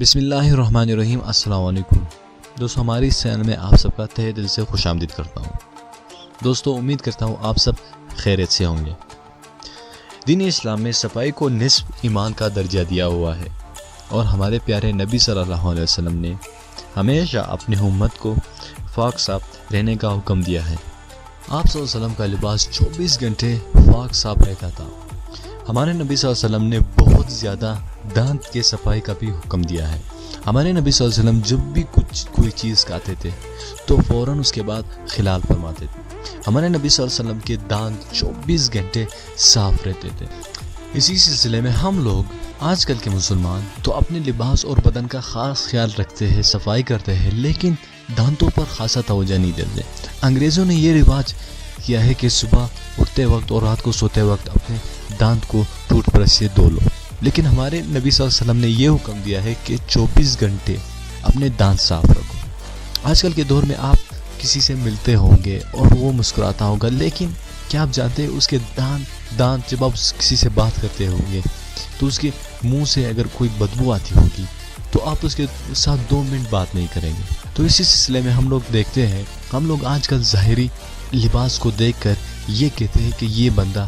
بسم اللہ الرحمن الرحیم۔ السلام علیکم دوستو، ہماری اس چینل میں آپ سب کا تہہ دل سے خوش آمدید کرتا ہوں۔ دوستو، امید کرتا ہوں آپ سب خیریت سے ہوں گے۔ دین اسلام میں صفائی کو نصف ایمان کا درجہ دیا ہوا ہے، اور ہمارے پیارے نبی صلی اللہ علیہ وسلم نے ہمیشہ اپنی امت کو پاک صاف رہنے کا حکم دیا ہے۔ آپ صلی اللہ علیہ وسلم کا لباس 24 گھنٹے پاک صاف رہتا تھا۔ ہمارے نبی صلی اللہ علیہ وسلم نے بہت زیادہ دانت کے صفائی کا بھی حکم دیا ہے۔ ہمارے نبی صلی اللہ علیہ وسلم جب بھی کوئی چیز کھاتے تھے تو فوراً اس کے بعد خلال فرماتے تھے۔ ہمارے نبی صلی اللہ علیہ وسلم کے دانت 24 گھنٹے صاف رہتے تھے۔ اسی سلسلے میں ہم لوگ آج کل کے مسلمان تو اپنے لباس اور بدن کا خاص خیال رکھتے ہیں، صفائی کرتے ہیں، لیکن دانتوں پر خاصا توجہ نہیں دیتے۔ انگریزوں نے یہ رواج کیا ہے کہ صبح اٹھتے وقت اور رات کو سوتے وقت اپنے دانت کو ٹوتھ برش سے دھو لو، لیکن ہمارے نبی صلی اللہ علیہ وسلم نے یہ حکم دیا ہے کہ 24 گھنٹے اپنے دانت صاف رکھو۔ آج کل کے دور میں آپ کسی سے ملتے ہوں گے اور وہ مسکراتا ہوگا، لیکن کیا آپ جانتے ہیں اس کے دانت جب آپ کسی سے بات کرتے ہوں گے تو اس کے منہ سے اگر کوئی بدبو آتی ہوگی تو آپ اس کے ساتھ 2 منٹ بات نہیں کریں گے۔ تو اسی سلسلے میں ہم لوگ دیکھتے ہیں، ہم لوگ آج کل ظاہری لباس کو دیکھ کر یہ کہتے ہیں کہ یہ بندہ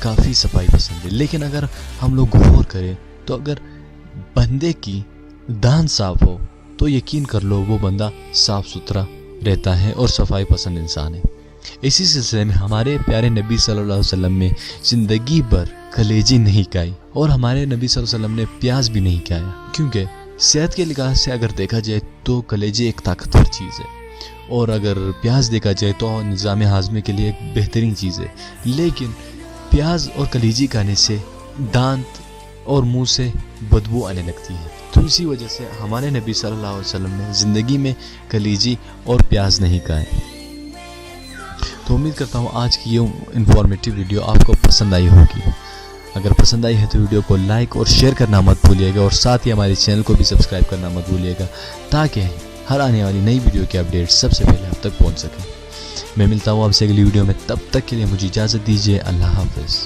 کافی صفائی پسند ہے، لیکن اگر ہم لوگ غور کریں تو اگر بندے کی دانت صاف ہو تو یقین کر لو وہ بندہ صاف ستھرا رہتا ہے اور صفائی پسند انسان ہے۔ اسی سلسلے میں ہمارے پیارے نبی صلی اللہ علیہ وسلم نے زندگی بھر کلیجی نہیں کھائی، اور ہمارے نبی صلی اللہ علیہ وسلم نے پیاز بھی نہیں کھایا، کیونکہ صحت کے لحاظ سے اگر دیکھا جائے تو کلیجی ایک طاقتور چیز ہے، اور اگر پیاز دیکھا جائے تو نظام ہاضمے کے لیے ایک بہترین چیز ہے۔ لیکن پیاز اور کلیجی کھانے سے دانت اور منہ سے بدبو آنے لگتی ہے، تو اسی وجہ سے ہمارے نبی صلی اللہ علیہ وسلم نے زندگی میں کلیجی اور پیاز نہیں کھائے۔ تو امید کرتا ہوں آج کی یہ انفارمیٹیو ویڈیو آپ کو پسند آئی ہوگی۔ اگر پسند آئی ہے تو ویڈیو کو لائک اور شیئر کرنا مت بھولیے گا، اور ساتھ ہی ہمارے چینل کو بھی سبسکرائب کرنا مت بھولیے گا، تاکہ ہر آنے والی نئی ویڈیو کے اپڈیٹ سب سے پہلے آپ تک پہنچ سکیں۔ میں ملتا ہوں آپ سے اگلی ویڈیو میں، تب تک کے لیے مجھے اجازت دیجیے۔ اللہ حافظ۔